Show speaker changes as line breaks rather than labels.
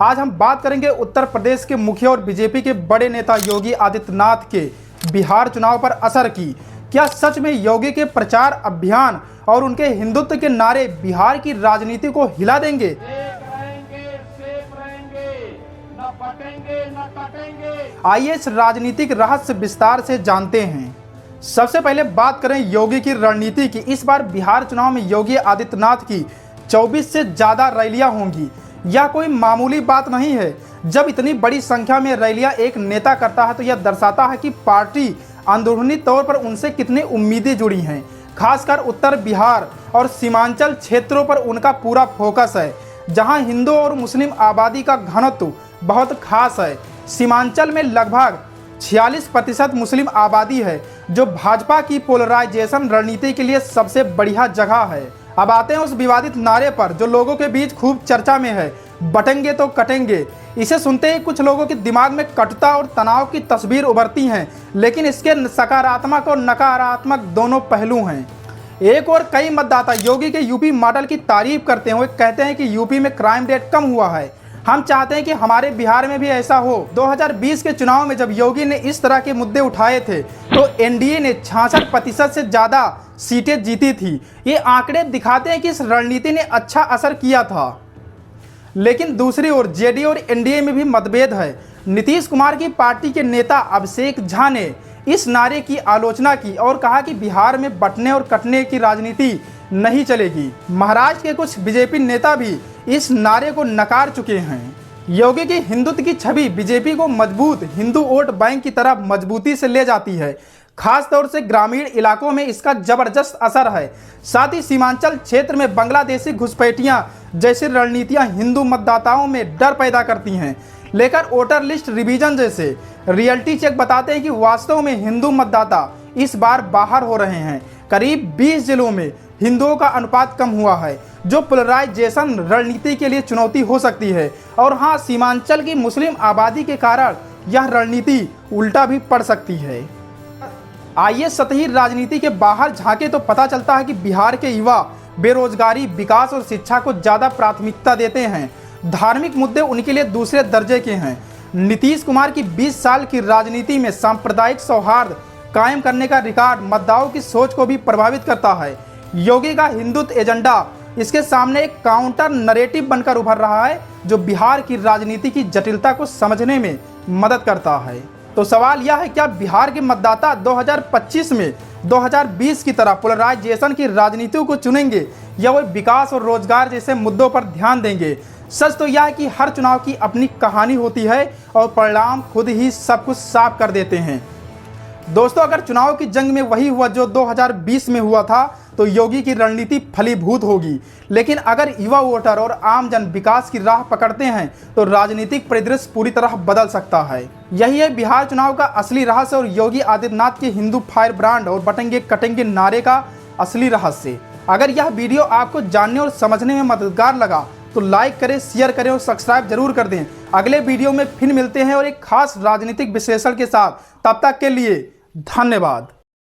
आज हम बात करेंगे उत्तर प्रदेश के मुखिया और बीजेपी के बड़े नेता योगी आदित्यनाथ के बिहार चुनाव पर असर की। क्या सच में योगी के प्रचार अभियान और उनके हिंदुत्व के नारे बिहार की राजनीति को हिला देंगे? आइए इस राजनीतिक रहस्य विस्तार से जानते हैं। सबसे पहले बात करें योगी की रणनीति की। इस बार बिहार चुनाव में योगी आदित्यनाथ की 24 से ज़्यादा रैलियां होंगी। यह कोई मामूली बात नहीं है। जब इतनी बड़ी संख्या में रैलियां एक नेता करता है तो यह दर्शाता है कि पार्टी अंदरूनी तौर पर उनसे कितनी उम्मीदें जुड़ी हैं। खासकर उत्तर बिहार और सीमांचल क्षेत्रों पर उनका पूरा फोकस है, जहां हिंदू और मुस्लिम आबादी का घनत्व बहुत खास है। सीमांचल में लगभग 46% मुस्लिम आबादी है, जो भाजपा की पोलराइजेशन रणनीति के लिए सबसे बढ़िया जगह है। अब आते हैं उस विवादित नारे पर जो लोगों के बीच खूब चर्चा में है, बटेंगे तो कटेंगे। इसे सुनते ही कुछ लोगों के दिमाग में कटुता और तनाव की तस्वीर उभरती हैं, लेकिन इसके सकारात्मक और नकारात्मक दोनों पहलू हैं। एक और कई मतदाता योगी के यूपी मॉडल की तारीफ करते हैं। वो कहते हैं कि यूपी में क्राइम रेट कम हुआ है, हम चाहते हैं कि हमारे बिहार में भी ऐसा हो। 2020 के चुनाव में जब योगी ने इस तरह के मुद्दे उठाए थे तो एनडीए ने 66% से ज़्यादा सीटें जीती थी। ये आंकड़े दिखाते हैं कि इस रणनीति ने अच्छा असर किया था। लेकिन दूसरी ओर जेडीयू और एनडीए में भी मतभेद है। नीतीश कुमार की पार्टी के नेता अभिषेक झा ने इस नारे की आलोचना की और कहा कि बिहार में बंटने और कटने की राजनीति नहीं चलेगी। महाराष्ट्र के कुछ बीजेपी नेता भी इस नारे को नकार चुके हैं। योगी की हिंदुत्व की छवि बीजेपी को मजबूत हिंदू वोट बैंक की तरफ मजबूती से ले जाती है। खास तौर से ग्रामीण इलाकों में इसका जबरदस्त असर है। साथ ही सीमांचल क्षेत्र में बांग्लादेशी घुसपैठियां जैसी रणनीतियां हिंदू मतदाताओं में डर पैदा करती हैं। लेकर वोटर लिस्ट रिवीजन जैसे रियलिटी चेक बताते हैं कि वास्तव में हिंदू मतदाता इस बार बाहर हो रहे हैं। करीब 20 जिलों में हिंदुओं का अनुपात कम हुआ है, जो पोलराइजेशन रणनीति के लिए चुनौती हो सकती है। और हाँ, सीमांचल की मुस्लिम आबादी के कारण यह रणनीति उल्टा भी पड़ सकती है। आइए सतही राजनीति के बाहर झांके तो पता चलता है कि बिहार के युवा बेरोजगारी, विकास और शिक्षा को ज़्यादा प्राथमिकता देते हैं। धार्मिक मुद्दे उनके लिए दूसरे दर्जे के हैं। नीतीश कुमार की 20 साल की राजनीति में सांप्रदायिक सौहार्द कायम करने का रिकॉर्ड मतदाताओं की सोच को भी प्रभावित करता है। योगी का हिंदुत्व एजेंडा इसके सामने एक काउंटर नरेटिव बनकर उभर रहा है, जो बिहार की राजनीति की जटिलता को समझने में मदद करता है। तो सवाल यह है, क्या बिहार के मतदाता 2025 में 2020 की तरह पोलराइजेशन की राजनीति को चुनेंगे या वो विकास और रोजगार जैसे मुद्दों पर ध्यान देंगे? सच तो यह है कि हर चुनाव की अपनी कहानी होती है और परिणाम खुद ही सब कुछ साफ कर देते हैं। दोस्तों, अगर चुनाव की जंग में वही हुआ जो 2020 में हुआ था तो योगी की रणनीति फलीभूत होगी। लेकिन अगर युवा वोटर और आम जन विकास की राह पकड़ते हैं तो राजनीतिक परिदृश्य पूरी तरह बदल सकता है। यही है बिहार चुनाव का असली रहस्य और योगी आदित्यनाथ के हिंदू फायर ब्रांड और बटेंगे कटेंगे नारे का असली रहस्य। अगर यह वीडियो आपको जानने और समझने में मददगार लगा तो लाइक करें, शेयर करें और सब्सक्राइब जरूर कर दें। अगले वीडियो में फिर मिलते हैं और एक खास राजनीतिक विश्लेषण के साथ। तब तक के लिए धन्यवाद।